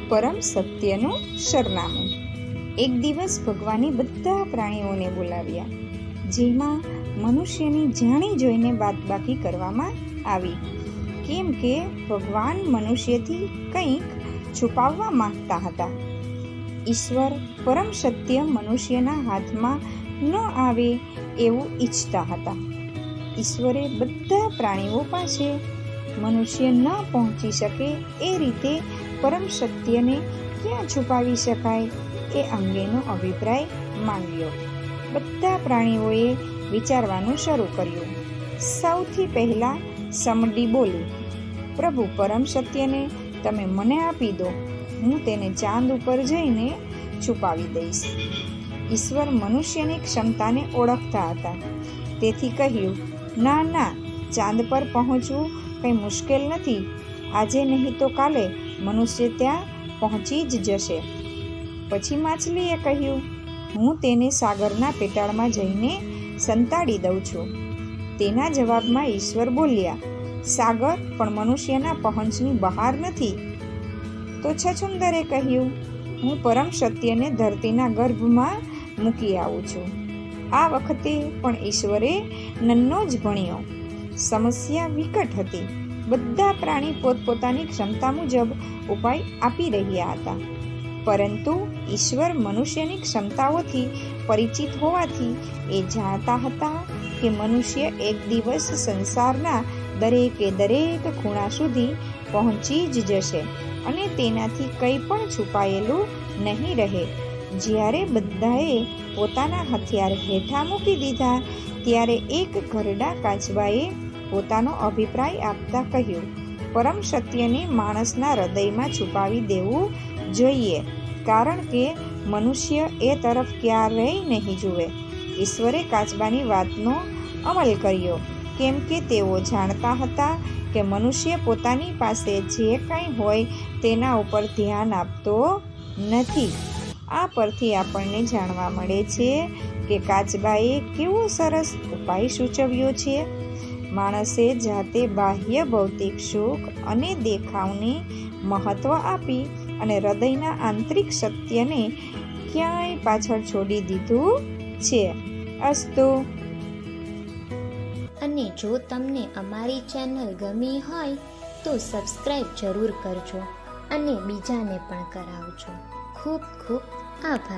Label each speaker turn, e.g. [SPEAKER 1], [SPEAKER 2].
[SPEAKER 1] પરમ સત્યનું સરનામું. એક દિવસ ભગવાને બધા પ્રાણીઓને બોલાવ્યા, જેમાં મનુષ્યની જાણી જોઈને બાદબાકી કરવામાં આવી, કેમ કે ભગવાન મનુષ્યથી કંઈક છુપાવવા માંગતા હતા. ઈશ્વર પરમ સત્ય મનુષ્યના હાથમાં ન આવે એવું ઈચ્છતા હતા. ઈશ્વરે બધા પ્રાણીઓ પાસે મનુષ્ય ન પહોંચી શકે એ રીતે પરમ સત્યને ક્યાં છુપાવી શકાય એ અંગેનો અભિપ્રાય માંગ્યો. બધા પ્રાણીઓએ વિચારવાનું શરૂ કર્યું. સૌથી પહેલા સમડી બોલી, પ્રભુ, પરમ સત્યને તમે મને આપી દો, હું તેને ચાંદ ઉપર જઈને છુપાવી દઈશ. ઈશ્વર મનુષ્યની ક્ષમતાને ઓળખતા હતા, તેથી કહ્યું, ના ના, ચાંદ પર પહોંચવું કંઈ મુશ્કેલ નથી. આજે નહીં તો કાલે મનુષ્ય ત્યાં પહોંચી જ જશે. પછી માછલીએ કહ્યું, હું તેને સાગરના પેટાળમાં જઈને સંતાડી દઉં છું. તેના જવાબમાં ઈશ્વર બોલ્યા, સાગર પણ મનુષ્યના પહોંચની બહાર નથી. તો છછુંદરે કહ્યું, હું પરમ સત્યને ધરતીના ગર્ભમાં મૂકી આવું છું. આ વખતે પણ ઈશ્વરે નન્નો જ ભણ્યો. સમસ્યા વિકટ હતી. બધા પ્રાણી પોતપોતાની ક્ષમતા મુજબ ઉપાય આપી રહ્યા હતા, પરંતુ ઈશ્વર મનુષ્યની ક્ષમતાઓથી પરિચિત હોવાથી એ જાણતા હતા કે મનુષ્ય એક દિવસ સંસારના દરેકે દરેક ખૂણા સુધી પહોંચી જ જશે અને તેનાથી કંઈ પણ છુપાયેલું નહીં રહે. જ્યારે બધાએ પોતાના હથિયાર હેઠા મૂકી દીધા, ત્યારે એક ઘરડા કાચબાએ પોતાનો અભિપ્રાય આપતા કહ્યું, પરમ સત્યને માણસના હૃદયમાં છુપાવી દેવું જોઈએ, કારણ કે મનુષ્ય એ તરફ ક્યારેય નહીં જુએ. ઈશ્વરે કાચબાની વાતનો અમલ કર્યો, કેમ કે તેઓ જાણતા હતા કે મનુષ્ય પોતાની પાસે જે કંઈ હોય તેના ઉપર ધ્યાન આપતો નથી. આ પરથી આપણને જાણવા મળે છે કે કાચબાએ કેવો સરસ ઉપાય સૂચવ્યો છે. માણસે જાતે બાહ્ય ભૌતિક સુખ અને દેખાવને મહત્વ આપી અને હૃદયના આંતરિક સત્યને ક્યાંય પાછળ છોડી દીધું છે. અસ્તુ.
[SPEAKER 2] અને જો તમને અમારી ચેનલ ગમી હોય તો સબસ્ક્રાઈબ જરૂર કરજો અને બીજાને પણ કરાવજો. ખૂબ ખૂબ આભાર.